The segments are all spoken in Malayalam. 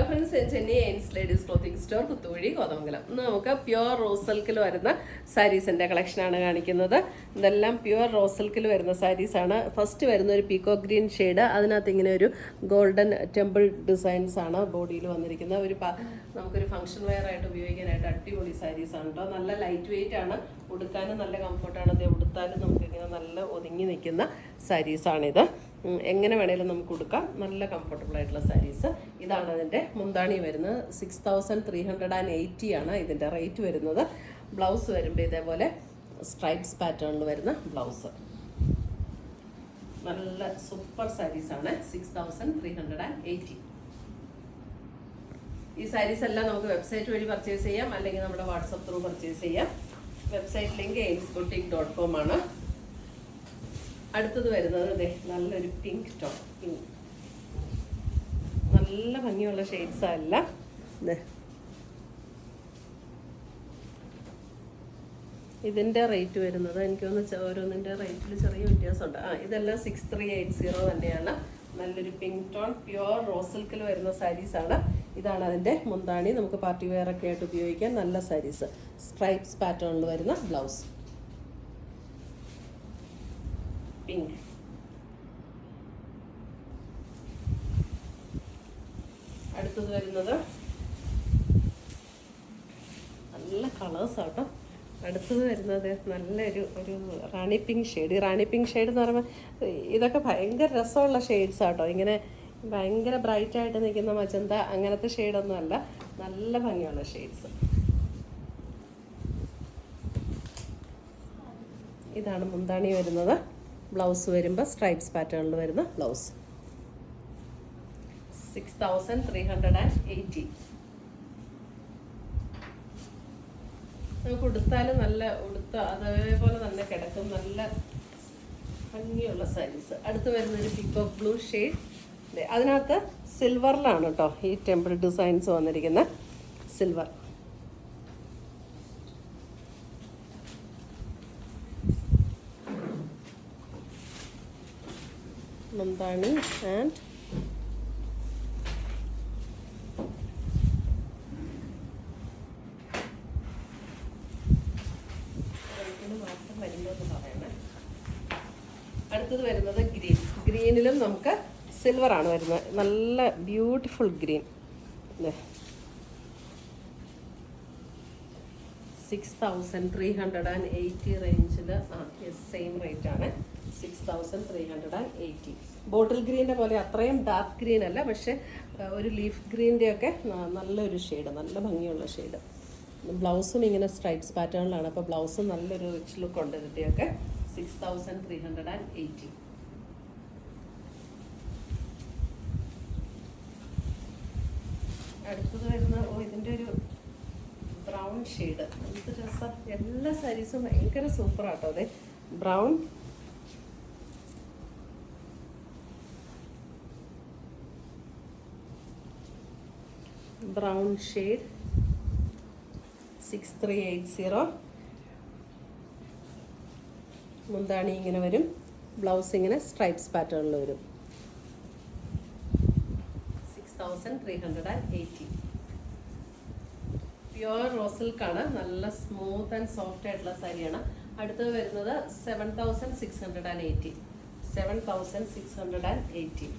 Friends, Chennai Ains ladies clothing store, Kuthuvazhi, Kothamangalam. ഇന്ന് നമുക്ക് പ്യുവർ റോസ് സിൽക്കിൽ വരുന്ന സാരീസിൻ്റെ കളക്ഷനാണ് കാണിക്കുന്നത്. ഇതെല്ലാം പ്യുവർ റോസ് സിൽക്കിൽ വരുന്ന സാരീസാണ്. ഫസ്റ്റ് വരുന്ന ഒരു പീക്കോ ഗ്രീൻ ഷെയ്ഡ്, അതിനകത്ത് ഇങ്ങനെ ഒരു ഗോൾഡൻ ടെമ്പിൾ ഡിസൈൻസ് ആണ് ബോഡിയിൽ വന്നിരിക്കുന്നത്. നമുക്കൊരു ഫംഗ്ഷൻ വെയർ ആയിട്ട് ഉപയോഗിക്കാനായിട്ട് അടിപൊളി സാരീസാണ് കേട്ടോ. നല്ല ലൈറ്റ് വെയിറ്റ് ആണ്, ഉടുക്കാനും നല്ല കംഫർട്ടാണ്. അത് ഉടുത്താലും നമുക്കിങ്ങനെ നല്ല ഒതുങ്ങി നിൽക്കുന്ന സാരീസാണിത്. എങ്ങനെ വേണേലും നമുക്ക് ഉടുക്കാം. നല്ല കംഫർട്ടബിൾ ആയിട്ടുള്ള സാരീസ്. ഇതാണ് അതിൻ്റെ മുന്താണി വരുന്നത്. 6380 ആണ് ഇതിൻ്റെ റേറ്റ് വരുന്നത്. ബ്ലൗസ് വരുമ്പോൾ ഇതേപോലെ സ്ട്രൈപ്സ് പാറ്റേണിൽ വരുന്ന ബ്ലൗസ്. നല്ല സൂപ്പർ സാരീസാണ്. 6380. ഈ സാരീസ് എല്ലാം നമുക്ക് വെബ്സൈറ്റ് വഴി പർച്ചേസ് ചെയ്യാം, അല്ലെങ്കിൽ നമ്മുടെ വാട്സപ്പ് ത്രൂ പർച്ചേസ് ചെയ്യാം. വെബ്സൈറ്റ് ലിങ്ക് ainsboutique.com ആണ്. അടുത്തത് വരുന്നത് നല്ലൊരു പിങ്ക് ടോൺ. പിങ്ക് നല്ല ഭംഗിയുള്ള ഷെയ്ഡ്സ് അല്ല. ഇതിൻ്റെ റേറ്റ് വരുന്നത് എനിക്കൊന്ന് ഓരോന്നിൻ്റെ റേറ്റിൽ ചെറിയ വ്യത്യാസമുണ്ട്. ഇതെല്ലാം 6380 തന്നെയാണ്. നല്ലൊരു പിങ്ക് ടോൺ പ്യുവർ റോസ് സിൽക്കിൽ വരുന്ന സാരീസാണ്. ഇതാണ് അതിൻ്റെ മുന്താണി. നമുക്ക് പാർട്ടി വെയർ ഒക്കെ ആയിട്ട് ഉപയോഗിക്കാൻ നല്ല സാരീസ്. സ്ട്രൈപ്സ് പാറ്റേണിൽ വരുന്ന ബ്ലൗസ്. പിങ്ക്. അടുത്തത് വരുന്നത് നല്ല കളേഴ്സ് ആട്ടോ. അടുത്തത് വരുന്നത് നല്ലൊരു റാണി പിങ്ക് ഷെയ്ഡ്. ഈ റാണി പിങ്ക് ഷെയ്ഡ് എന്ന് പറയുമ്പോൾ ഇതൊക്കെ ഭയങ്കര രസമുള്ള ഷെയ്ഡ്സ് ആട്ടോ. ഇങ്ങനെ ഭയങ്കര ബ്രൈറ്റ് ആയിട്ട് നിൽക്കുന്ന മജന്ത അങ്ങനത്തെ ഷെയ്ഡൊന്നും അല്ല, നല്ല ഭംഗിയുള്ള ഷെയ്ഡ്സ്. ഇതാണ് മുന്താണി വരുന്നത്. ബ്ലൗസ് വരുമ്പോൾ സ്ട്രൈപ്സ് പാറ്റേണിൽ വരുന്ന ബ്ലൗസ്. 6380. നമുക്ക് ഉടുത്താലും നല്ല അതേപോലെ തന്നെ കിടക്കും. നല്ല ഭംഗിയുള്ള സാരീസ്. അടുത്ത് വരുന്നൊരു പീകോക്ക് ബ്ലൂ ഷെയ്ഡ്. അതിനകത്ത് സിൽവറിലാണ് കേട്ടോ ഈ ടെമ്പിൾ ഡിസൈൻസ് വന്നിരിക്കുന്ന. സിൽവർ. മുന്താണി ആൻഡ് മാറ്റം വരുന്നതെന്ന് പറയണേ. അടുത്തത് വരുന്നത് ഗ്രീൻ. ഗ്രീനിലും നമുക്ക് സിൽവർ ആണ് വരുന്നത്. നല്ല ബ്യൂട്ടിഫുൾ ഗ്രീൻ. 6380 റേഞ്ചിൽ സെയിം റേറ്റ് ആണ്. 6380. ബോട്ടിൽ ഗ്രീൻ്റെ പോലെ അത്രയും ഡാർക്ക് ഗ്രീൻ അല്ല, പക്ഷെ ഒരു ലീഫ് ഗ്രീൻ്റെ ഒക്കെ നല്ലൊരു ഷെയ്ഡ്, നല്ല ഭംഗിയുള്ള ഷെയ്ഡ്. ബ്ലൗസും ഇങ്ങനെ സ്ട്രൈപ്സ് പാറ്റേണിലാണ്. അപ്പോൾ ബ്ലൗസും നല്ലൊരു റിച്ച് ലുക്ക് ഉണ്ട് ഇതിൻ്റെയൊക്കെ. 6380. അടുത്തത് വരുന്ന ഇതിൻ്റെ ഒരു ബ്രൗൺ ഷെയ്ഡ്. എന്ത് രസം. എല്ലാ സാരീസും ഭയങ്കര സൂപ്പറാട്ടോ. അതെ, ബ്രൗൺ. Brown shade. 6380. മുന്താണി ഇങ്ങനെ വരും. ബ്ലൗസ് ഇങ്ങനെ സ്ട്രൈപ്സ് പാറ്റേണിൽ വരും. 6380. പ്യുവർ റോസ് സിൽക്കാണ്. നല്ല സ്മൂത്ത് ആൻഡ് സോഫ്റ്റ് ആയിട്ടുള്ള സാരിയാണ്. അടുത്തത് വരുന്നത് 7680. 7680.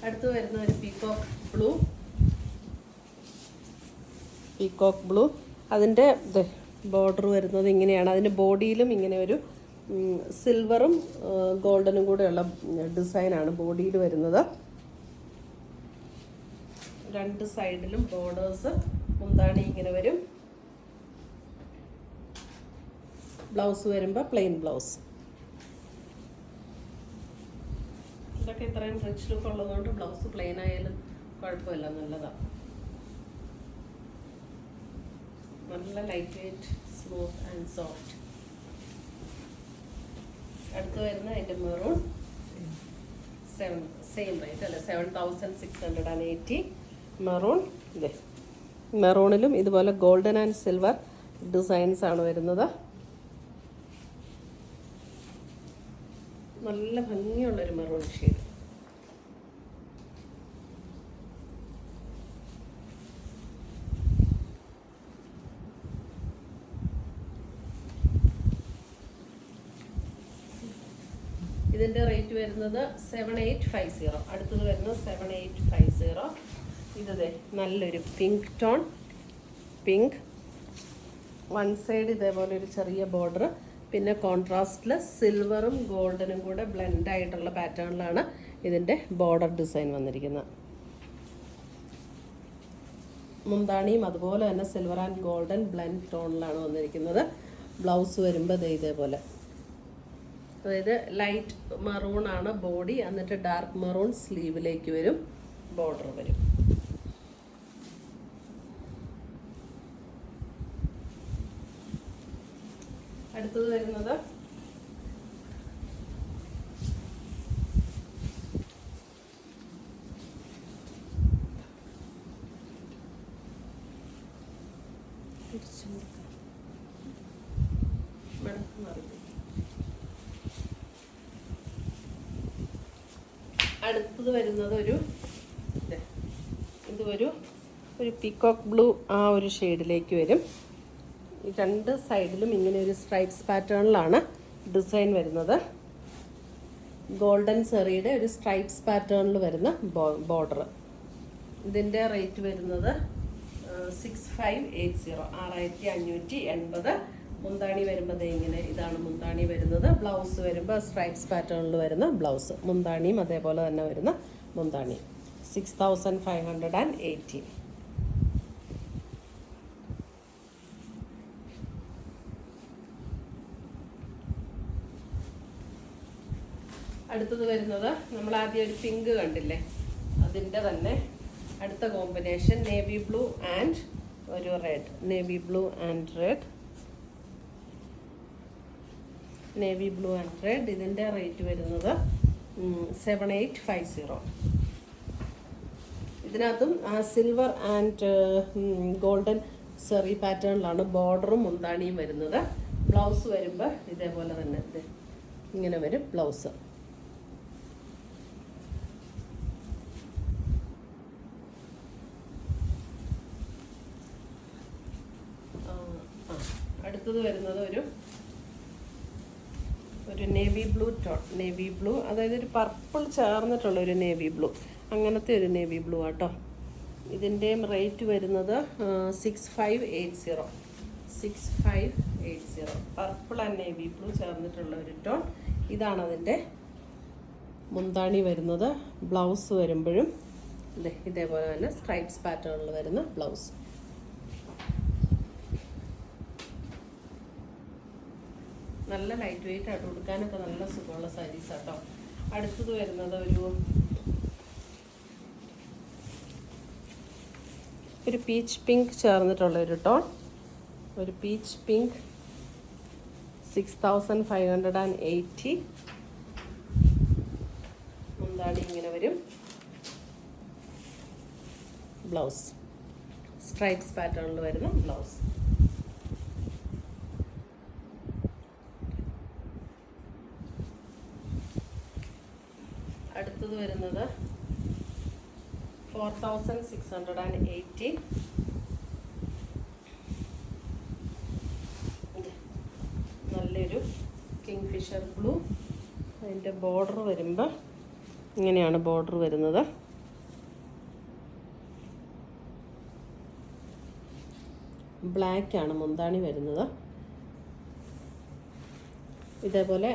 അടുത്ത് വരുന്ന ഒരു പീകോക്ക് ബ്ലൂ. Peacock blue. അതിൻ്റെ ബോർഡർ വരുന്നത് ഇങ്ങനെയാണ്. അതിൻ്റെ ബോഡിയിലും ഇങ്ങനെ ഒരു സിൽവറും ഗോൾഡനും കൂടെയുള്ള ഡിസൈനാണ് ബോഡിയിൽ വരുന്നത്. രണ്ട് സൈഡിലും ബോർഡേഴ്സ്. മുന്താണി ഇങ്ങനെ വരും. ബ്ലൗസ് വരുമ്പോൾ പ്ലെയിൻ ബ്ലൗസ്. ഇതൊക്കെ ഇത്രയും റിച്ച് ലുക്ക് ഉള്ളതുകൊണ്ട് ബ്ലൗസ് പ്ലെയിൻ ആയാലും കുഴപ്പമില്ല, നല്ലതാണ്. നല്ല light weight, smooth and soft. അടുത്ത് വരുന്ന അതിൻ്റെ മെറൂൺ. സെയിം റേറ്റ് അല്ലേ, 7680. മെറൂൺ. മെറൂണിലും ഇതുപോലെ ഗോൾഡൻ ആൻഡ് സിൽവർ ഡിസൈൻസ് ആണ് വരുന്നത്. നല്ല ഭംഗിയുള്ളൊരു മെറൂൺ ഷെയ്ഡ്. ഇതിൻ്റെ റേറ്റ് വരുന്നത് 7850. അടുത്തത് വരുന്നത് 7850. ഇത് നല്ലൊരു pink tone, pink, one side ഇതേപോലെ ഒരു ചെറിയ ബോർഡർ, പിന്നെ കോൺട്രാസ്റ്റിൽ സിൽവറും ഗോൾഡനും കൂടെ ബ്ലെൻഡ് ആയിട്ടുള്ള പാറ്റേണിലാണ് ഇതിൻ്റെ ബോർഡർ ഡിസൈൻ വന്നിരിക്കുന്നത്. മുന്താണിയും അതുപോലെ തന്നെ സിൽവർ ആൻഡ് ഗോൾഡൻ ബ്ലെൻഡ് ടോണിലാണ് വന്നിരിക്കുന്നത്. ബ്ലൗസ് വരുമ്പോൾ ഇതേപോലെ, അതായത് ലൈറ്റ് മറൂൺ ആണ് ബോഡി, എന്നിട്ട് ഡാർക്ക് മറൂൺ സ്ലീവിലേക്ക് വരും, ബോർഡർ വരും. അടുത്തത് വരുന്നത് അടുത്തത് വരുന്നത് ഒരു പീകോക്ക് ബ്ലൂ ആ ഒരു ഷെയ്ഡിലേക്ക് വരും. ഈ രണ്ട് സൈഡിലും ഇങ്ങനെ ഒരു സ്ട്രൈപ്സ് പാറ്റേണിലാണ് ഡിസൈൻ വരുന്നത്. ഗോൾഡൻ സെറിയുടെ ഒരു സ്ട്രൈപ്സ് പാറ്റേണിൽ വരുന്ന ബോർഡർ. ഇതിൻ്റെ റേറ്റ് വരുന്നത് 6580, 6580. മുന്താണി വരുമ്പോൾ ഇതാണ് മുന്താണി വരുന്നത്. ബ്ലൗസ് വരുമ്പോൾ സ്ട്രൈപ്സ് പാറ്റേണിൽ വരുന്ന ബ്ലൗസ്, മുന്താണിയും അതേപോലെ തന്നെ വരുന്ന മുന്താണി. 6580. അടുത്തത് വരുന്നത് നമ്മൾ ആദ്യം ഒരു പിങ്ക് കണ്ടില്ലേ, അതിൻ്റെ തന്നെ അടുത്ത കോമ്പിനേഷൻ നേവി ബ്ലൂ ആൻഡ് ഒരു red. Navy blue and red, navy blue and red. ഇതിൻ്റെ റേറ്റ് വരുന്നത് 7850. ഇതിനകത്തും സിൽവർ ആൻഡ് ഗോൾഡൻ സെറി പാറ്റേണിലാണ് ബോർഡറും മുന്താണിയും വരുന്നത്. ബ്ലൗസ് വരുമ്പോൾ ഇതേപോലെ തന്നെ ഇങ്ങനെ വരും ബ്ലൗസ്. അടുത്തത് വരുന്നത് ഒരു navy blue tone, navy blue, അതായത് ഒരു പർപ്പിൾ ചേർന്നിട്ടുള്ള ഒരു നേവി ബ്ലൂ, അങ്ങനത്തെ ഒരു നേവി ബ്ലൂ ആട്ടോ. ഇതിൻ്റെയും റേറ്റ് വരുന്നത് 6580. 6580. പർപ്പിൾ ആൻഡ് നേവി ബ്ലൂ ചേർന്നിട്ടുള്ള ഒരു ടോൺ. ഇതാണ് അതിൻ്റെ മുന്താണി വരുന്നത്. ബ്ലൗസ് വരുമ്പോഴും ഇതേപോലെ തന്നെ സ്ട്രൈപ്സ് പാറ്റേണിൽ വരുന്ന ബ്ലൗസ്. നല്ല ലൈറ്റ് വെയിറ്റ് ആയിട്ട് കൊടുക്കാനൊക്കെ നല്ല സുഖമുള്ള സാരീസ് ആട്ടോ. അടുത്തത് വരുന്നത് ഒരു പീച്ച് പിങ്ക് ചേർന്നിട്ടുള്ള ഒരു ടോൺ, ഒരു പീച്ച് പിങ്ക്. 6580. മുന്താണി ഇങ്ങനെ വരും, ബ്ലൗസ് സ്ട്രൈപ്സ് പാറ്റേണിൽ വരുന്ന ബ്ലൗസ്. അടുത്തത് വരുന്നത് 4680. നല്ലൊരു കിങ് ഫിഷർ ബ്ലൂ. അതിൻ്റെ ബോർഡർ വരുമ്പോൾ ഇങ്ങനെയാണ് ബോർഡർ വരുന്നത്. ബ്ലാക്കാണ് മുന്താണി വരുന്നത്. ഇതേപോലെ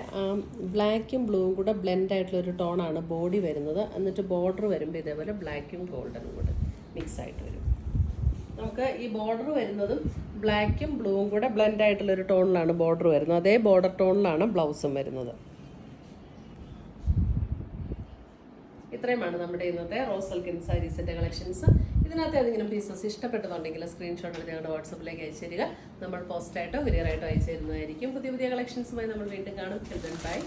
ബ്ലാക്കും ബ്ലൂവും കൂടെ ബ്ലെൻഡ് ആയിട്ടുള്ളൊരു ടോണാണ് ബോഡി വരുന്നത്. എന്നിട്ട് ബോർഡർ വരുമ്പോൾ ഇതേപോലെ ബ്ലാക്കും ഗോൾഡനും കൂടെ മിക്സ് ആയിട്ട് വരും. നമുക്ക് ഈ ബോർഡർ വരുന്നതും ബ്ലാക്കും ബ്ലൂവും കൂടെ ബ്ലെൻഡ് ആയിട്ടുള്ളൊരു ടോണിലാണ് ബോർഡർ വരുന്നത്. അതേ ബോർഡർ ടോണിലാണ് ബ്ലൗസും വരുന്നത്. ഇത്രയുമാണ് നമ്മുടെ ഇന്നത്തെ റോസ് സിൽക്ക് സാരീസിൻ്റെ കളക്ഷൻസ്. ഇതിനകത്ത് ഏതെങ്കിലും പീസസ് ഇഷ്ടപ്പെട്ടതുണ്ടെങ്കിൽ സ്ക്രീൻഷോട്ട് എടുത്ത് ഞങ്ങളുടെ വാട്സപ്പിലേക്ക് അയച്ചു തരിക. നമ്മൾ പോസ്റ്റായിട്ടോ കൊറിയറായിട്ടോ അയച്ചു തരുന്നതായിരിക്കും. പുതിയ കളക്ഷൻസുമായി നമ്മൾ വീണ്ടും കാണും. ബൈ.